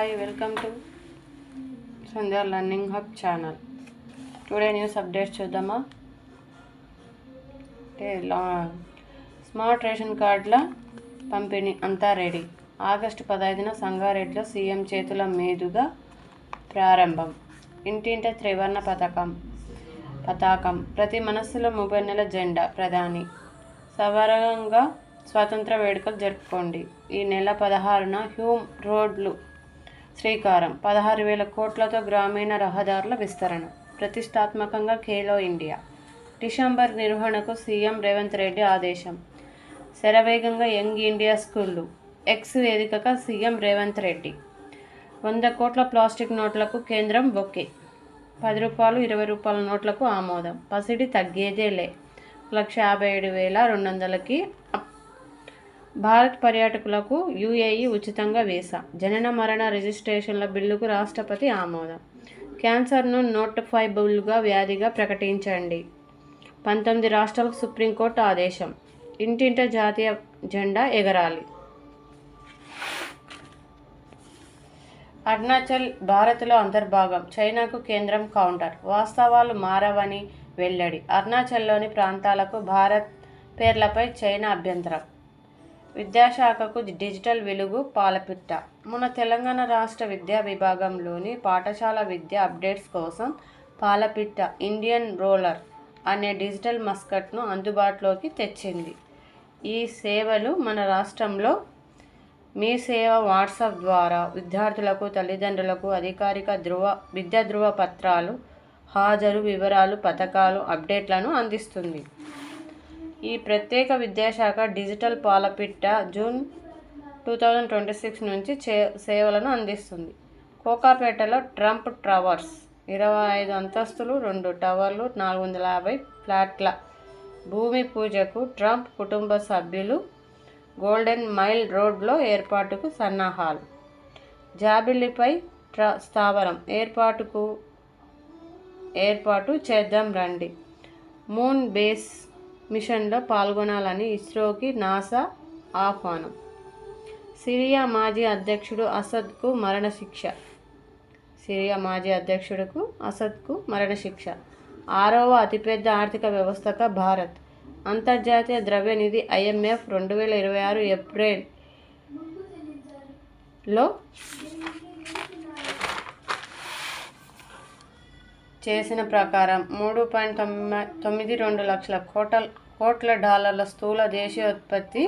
Hi, welcome to Sandhya Learning Hub channel. Today news updates చూద్దామా. Smart ration కార్డుల పంపిణీ అంతా రెడీ. ఆగస్టు 15న సంగారెడ్డిలో సీఎం చేతుల మీదుగా ప్రారంభం. ఇంటింట త్రివర్ణ పతాకం ప్రతి మనస్సులో 30 నెలల జెండా. ప్రధాని సవరంగా స్వాతంత్ర వేడుకలు జరుపుకోండి. ఈ నెల 16న హ్యూమ్ రోడ్లు శ్రీకారం. 16,000 కోట్లతో గ్రామీణ రహదారుల విస్తరణ. ప్రతిష్టాత్మకంగా ఖేలో ఇండియా. డిసెంబర్ నిర్వహణకు సీఎం రేవంత్ రెడ్డి ఆదేశం. శరవేగంగా యంగ్ ఇండియా స్కూళ్లు. ఎక్స్ వేదికగా సీఎం రేవంత్ రెడ్డి. 100 కోట్ల ప్లాస్టిక్ నోట్లకు కేంద్రం ఓకే. 10 రూపాయలు 20 రూపాయల నోట్లకు ఆమోదం. పసిడి తగ్గేదేలే. 157,200కి భారత్ పర్యాటకులకు యూఏఈ ఉచితంగా వీసా. జనన మరణ రిజిస్ట్రేషన్ల బిల్లుకు రాష్ట్రపతి ఆమోదం. క్యాన్సర్ను నోటిఫైబుల్గా వ్యాధిగా ప్రకటించండి. 19 రాష్ట్రాలకు సుప్రీంకోర్టు ఆదేశం. ఇంటింట జాతీయ జెండా ఎగరాలి. అరుణాచల్ భారత్లో అంతర్భాగం. చైనాకు కేంద్రం కౌంటర్. వాస్తవాలు మారవని వెల్లడి. అరుణాచల్లోని ప్రాంతాలకు భారత్ పేర్లపై చైనా అభ్యంతరం. విద్యాశాఖకు డిజిటల్ వెలుగు పాలపిట్ట. మన తెలంగాణ రాష్ట్ర విద్యా విభాగంలోని పాఠశాల విద్య అప్డేట్స్ కోసం పాలపిట్ట ఇండియన్ రోలర్ అనే డిజిటల్ మస్కట్ను అందుబాటులోకి తెచ్చింది. ఈ సేవలు మన రాష్ట్రంలో మీ సేవ వాట్సాప్ ద్వారా విద్యార్థులకు, తల్లిదండ్రులకు అధికారిక విద్యా ధృవ పత్రాలు, హాజరు వివరాలు, పథకాలు, అప్డేట్లను అందిస్తుంది. ఈ ప్రత్యేక విద్యాశాఖ డిజిటల్ పాలపిట్ట జూన్ 2026 నుంచి సేవలను అందిస్తుంది. కోకాపేటలో ట్రంప్ టవర్స్ 25 అంతస్తులు, 2 టవర్లు, 450 ఫ్లాట్ల భూమి పూజకు ట్రంప్ కుటుంబ సభ్యులు. గోల్డెన్ మైల్ రోడ్లో ఏర్పాటుకు సన్నాహాలు. జాబిల్లిపై స్థావరం ఏర్పాటు చేద్దాం రండి. మూన్ బేస్ మిషన్లో పాల్గొనాలని ఇస్రోకి నాసా ఆహ్వానం. సిరియా మాజీ అధ్యక్షుడు అసద్కు మరణశిక్ష. 6వ అతిపెద్ద ఆర్థిక వ్యవస్థగా భారత్. అంతర్జాతీయ ద్రవ్య నిధి IMF 2026 ఏప్రిల్లో చేసిన ప్రకారం $3.92 లక్షల కోట్ల డాలర్ల స్థూల దేశీయోత్పత్తి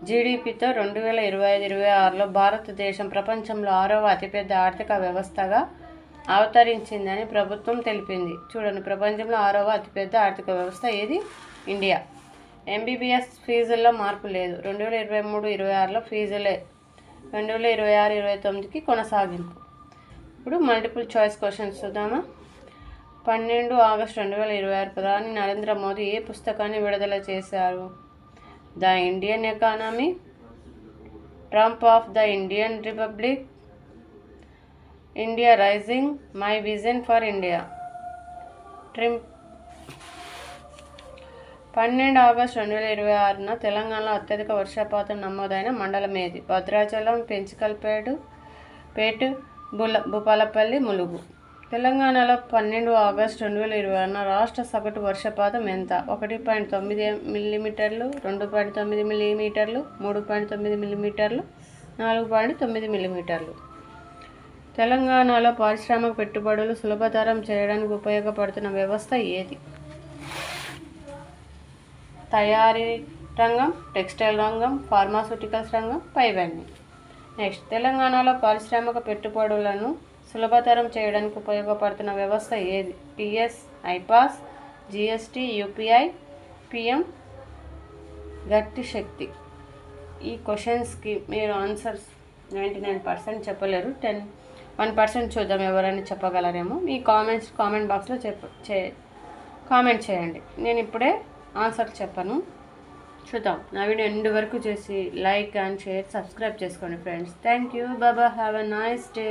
జీడీపీతో 2025-26లో భారతదేశం ప్రపంచంలో 6వ అతిపెద్ద ఆర్థిక వ్యవస్థగా అవతరించిందని ప్రభుత్వం తెలిపింది. చూడండి, ప్రపంచంలో 6వ అతిపెద్ద ఆర్థిక వ్యవస్థ ఏది? ఇండియా. MBBS ఫీజుల్లో మార్పు లేదు. 2023-26లో ఫీజులే 2026-29కి కొనసాగింపు. ఇప్పుడు మల్టిపుల్ చాయిస్ క్వశ్చన్స్ చూద్దామా. 12 ఆగస్టు 2026 ప్రధాని నరేంద్ర మోదీ ఏ పుస్తకాన్ని విడుదల చేశారు? The Indian economy, Trump of the Indian republic, India rising, my vision for India. 12 August 2026న తెలంగాణలో అత్యధిక వర్షపాతం నమోదైన మండలం ఏది? భద్రాచలం, పెంచికల్పేటు, భూపాలపల్లి, ములుగు. తెలంగాణలో 12 ఆగస్టు 2026న రాష్ట్ర సగటు వర్షపాతం ఎంత? 1.9 మిల్లీమీటర్లు, 2.9 మిల్లీమీటర్లు, 3.9 మిల్లీమీటర్లు, 4.9 మిల్లీమీటర్లు. తెలంగాణలో పారిశ్రామిక పెట్టుబడులు సులభతరం చేయడానికి ఉపయోగపడుతున్న వ్యవస్థ ఏది? తయారీ రంగం, టెక్స్టైల్ రంగం, ఫార్మాస్యూటికల్స్ రంగం, పైవన్నీ. నెక్స్ట్, తెలంగాణలో పారిశ్రామిక పెట్టుబడులను సులభతరం చేయడానికి ఉపయోగపడుతున్న వ్యవస్థ ఏది? PS, iPASS, GST, UPI, PM గట్టి శక్తి. ఈ క్వశ్చన్స్కి మీరు ఆన్సర్స్ 99% చెప్పలేరు. 1% చూద్దాం ఎవరైనా చెప్పగలరేమో. మీ కామెంట్ బాక్స్లో కామెంట్ చేయండి. నేను ఇప్పుడే ఆన్సర్ చెప్పను. చూద్దాం. నా వీడియో ఎండ్ వరకు చేసి లైక్ అండ్ షేర్, సబ్స్క్రైబ్ చేసుకోండి friends. Thank you. Baba. Have a nice day.